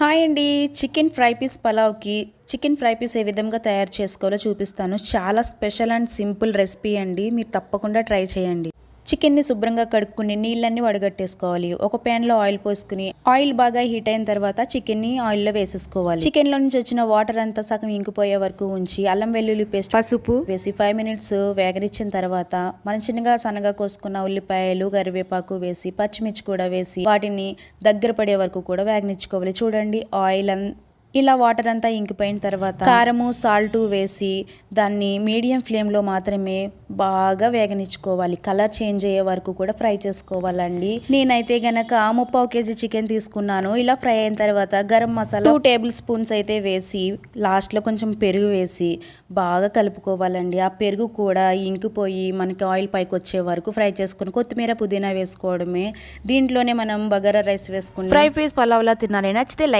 Hi అండి. Chicken fry piece ఏ విధంగా తయారు చేసుకోవాలో చూపిస్తాను. చాలా స్పెషల్ అండ్ సింపుల్ రెసిపీ అండి. మీరు తప్పకుండా ట్రై చేయండి. చికెన్ని శుభ్రంగా కడుక్కుని నీళ్ళన్నీ వడగట్టేసుకోవాలి. ఒక ప్యాన్లో ఆయిల్ పోసుకుని ఆయిల్ బాగా హీట్ అయిన తర్వాత చికెన్ని ఆయిల్లో వేసేసుకోవాలి. చికెన్లో నుంచి వచ్చిన వాటర్ అంతా సగం ఇంకిపోయే వరకు ఉంచి అల్లం వెల్లుల్లి పేస్ట్, పసుపు వేసి 5 మినిట్స్ వేగనిచ్చిన తర్వాత మనం చిన్నగా సన్నగా కోసుకున్న ఉల్లిపాయలు, కరివేపాకు వేసి పచ్చిమిర్చి కూడా వేసి వాటిని దగ్గర పడే వరకు కూడా వేగనిచ్చుకోవాలి. చూడండి, ఆయిల్ ఇలా వాటర్ అంతా ఇంకిపోయిన తర్వాత కారము, సాల్ట్ వేసి దాన్ని మీడియం ఫ్లేమ్లో మాత్రమే బాగా వేగనిచ్చుకోవాలి. కలర్ చేంజ్ అయ్యే వరకు కూడా ఫ్రై చేసుకోవాలండి. నేనైతే గనక 3/4 కేజీ చికెన్ తీసుకున్నాను. ఇలా ఫ్రై అయిన తర్వాత గరం మసాలా 2 టేబుల్ స్పూన్స్ అయితే వేసి లాస్ట్లో కొంచెం పెరుగు వేసి బాగా కలుపుకోవాలండి. ఆ పెరుగు కూడా ఇంకిపోయి మనకి ఆయిల్ పైకి వచ్చే వరకు ఫ్రై చేసుకుని కొత్తిమీర, పుదీనా వేసుకోవడమే. దీంట్లోనే మనం బగారా రైస్ వేసుకుని ఫ్రై పీస్ పలావ్లా తినాలి. నచ్చితే లైక్